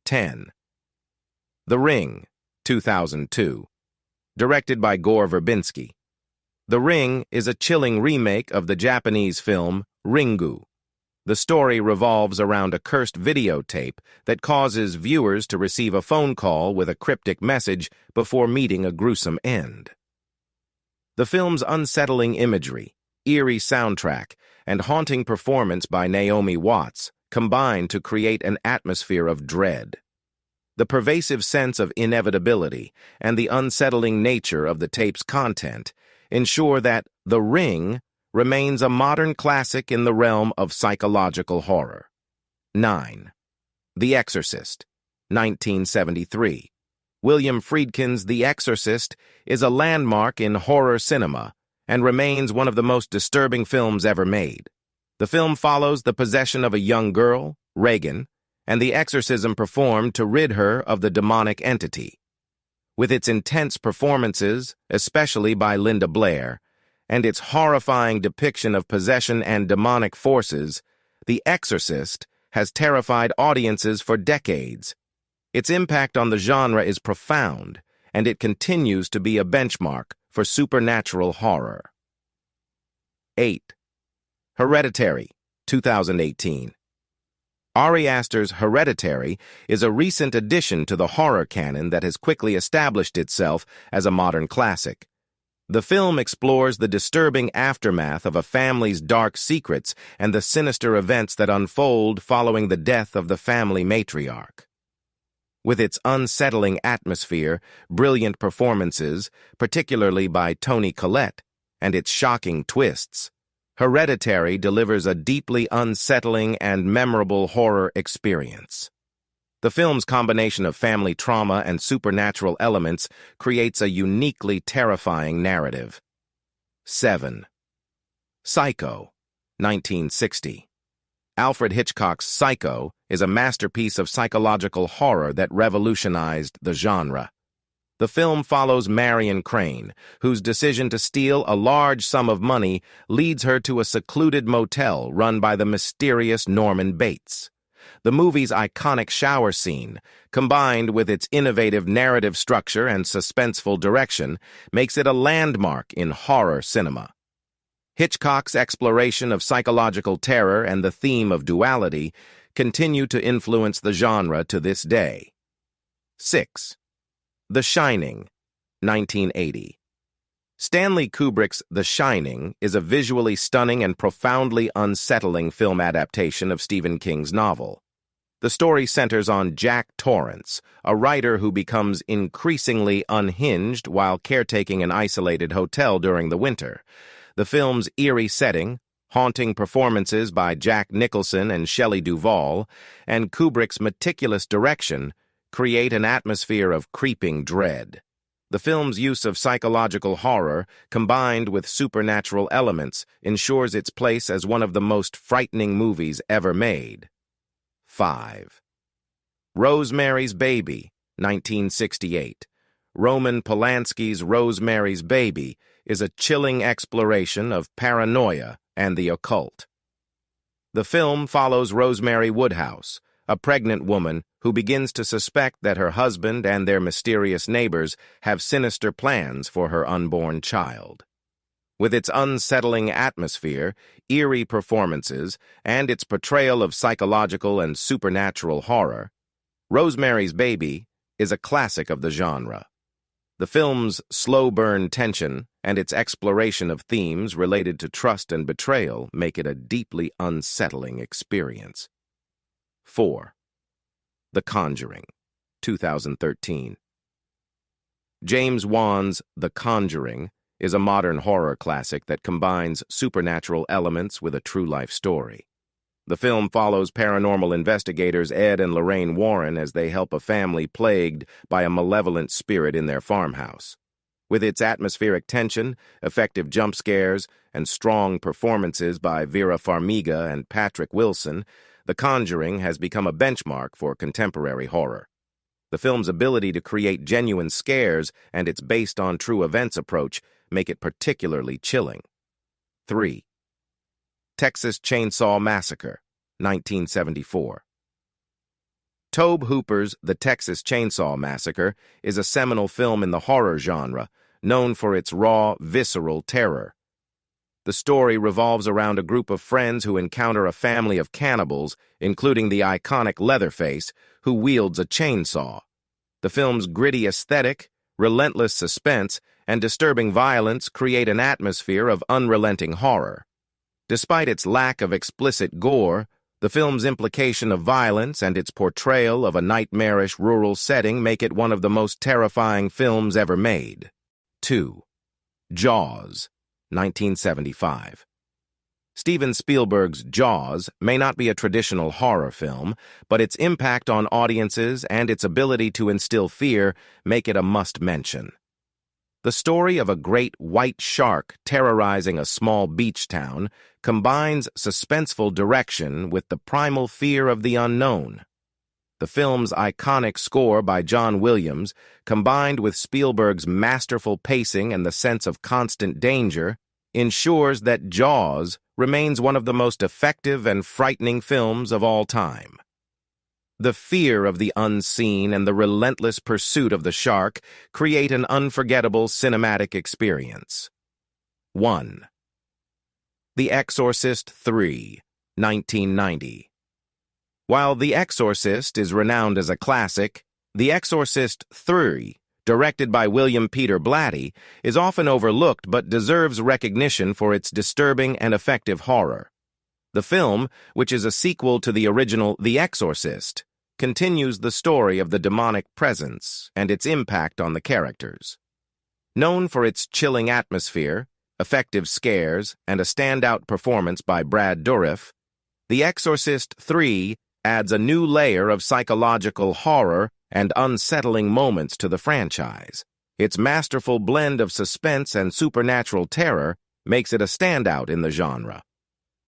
10. The Ring, 2002. Directed by Gore Verbinski. The Ring is a chilling remake of the Japanese film Ringu. The story revolves around a cursed videotape that causes viewers to receive a phone call with a cryptic message before meeting a gruesome end. The film's unsettling imagery, eerie soundtrack, and haunting performance by Naomi Watts combine to create an atmosphere of dread. The pervasive sense of inevitability and the unsettling nature of the tape's content ensure that The Ring remains a modern classic in the realm of psychological horror. 9. The Exorcist, 1973. William Friedkin's The Exorcist is a landmark in horror cinema and remains one of the most disturbing films ever made. The film follows the possession of a young girl, Regan, and the exorcism performed to rid her of the demonic entity. With its intense performances, especially by Linda Blair, and its horrifying depiction of possession and demonic forces, The Exorcist has terrified audiences for decades. Its impact on the genre is profound, and it continues to be a benchmark for supernatural horror. 8. Hereditary, 2018. Ari Aster's Hereditary is a recent addition to the horror canon that has quickly established itself as a modern classic. The film explores the disturbing aftermath of a family's dark secrets and the sinister events that unfold following the death of the family matriarch. With its unsettling atmosphere, brilliant performances, particularly by Toni Collette, and its shocking twists, Hereditary delivers a deeply unsettling and memorable horror experience. The film's combination of family trauma and supernatural elements creates a uniquely terrifying narrative. 7. Psycho, 1960. Alfred Hitchcock's Psycho is a masterpiece of psychological horror that revolutionized the genre. The film follows Marion Crane, whose decision to steal a large sum of money leads her to a secluded motel run by the mysterious Norman Bates. The movie's iconic shower scene, combined with its innovative narrative structure and suspenseful direction, makes it a landmark in horror cinema. Hitchcock's exploration of psychological terror and the theme of duality continue to influence the genre to this day. 6. The Shining, 1980. Stanley Kubrick's The Shining is a visually stunning and profoundly unsettling film adaptation of Stephen King's novel. The story centers on Jack Torrance, a writer who becomes increasingly unhinged while caretaking an isolated hotel during the winter. The film's eerie setting, haunting performances by Jack Nicholson and Shelley Duvall, and Kubrick's meticulous direction create an atmosphere of creeping dread. The film's use of psychological horror, combined with supernatural elements, ensures its place as one of the most frightening movies ever made. 5. Rosemary's Baby, 1968. Roman Polanski's Rosemary's Baby is a chilling exploration of paranoia and the occult. The film follows Rosemary Woodhouse, a pregnant woman who begins to suspect that her husband and their mysterious neighbors have sinister plans for her unborn child. With its unsettling atmosphere, eerie performances, and its portrayal of psychological and supernatural horror, Rosemary's Baby is a classic of the genre. The film's slow-burn tension and its exploration of themes related to trust and betrayal make it a deeply unsettling experience. 4. The Conjuring, 2013. James Wan's The Conjuring is a modern horror classic that combines supernatural elements with a true-life story. The film follows paranormal investigators Ed and Lorraine Warren as they help a family plagued by a malevolent spirit in their farmhouse. With its atmospheric tension, effective jump scares, and strong performances by Vera Farmiga and Patrick Wilson, The Conjuring has become a benchmark for contemporary horror. The film's ability to create genuine scares and its based-on-true events approach make it particularly chilling. 3. Texas Chainsaw Massacre, 1974. Tobe Hooper's The Texas Chainsaw Massacre is a seminal film in the horror genre, known for its raw, visceral terror. The story revolves around a group of friends who encounter a family of cannibals, including the iconic Leatherface, who wields a chainsaw. The film's gritty aesthetic, relentless suspense, and disturbing violence create an atmosphere of unrelenting horror. Despite its lack of explicit gore, the film's implication of violence and its portrayal of a nightmarish rural setting make it one of the most terrifying films ever made. 2. Jaws, 1975. Steven Spielberg's Jaws may not be a traditional horror film, but its impact on audiences and its ability to instill fear make it a must-mention. The story of a great white shark terrorizing a small beach town combines suspenseful direction with the primal fear of the unknown. The film's iconic score by John Williams, combined with Spielberg's masterful pacing and the sense of constant danger, ensures that Jaws remains one of the most effective and frightening films of all time. The fear of the unseen and the relentless pursuit of the shark create an unforgettable cinematic experience. 1. The Exorcist III, 1990. While The Exorcist is renowned as a classic, The Exorcist III, directed by William Peter Blatty, is often overlooked but deserves recognition for its disturbing and effective horror. The film, which is a sequel to the original The Exorcist, continues the story of the demonic presence and its impact on the characters. Known for its chilling atmosphere, effective scares, and a standout performance by Brad Dourif, The Exorcist III adds a new layer of psychological horror and unsettling moments to the franchise. Its masterful blend of suspense and supernatural terror makes it a standout in the genre.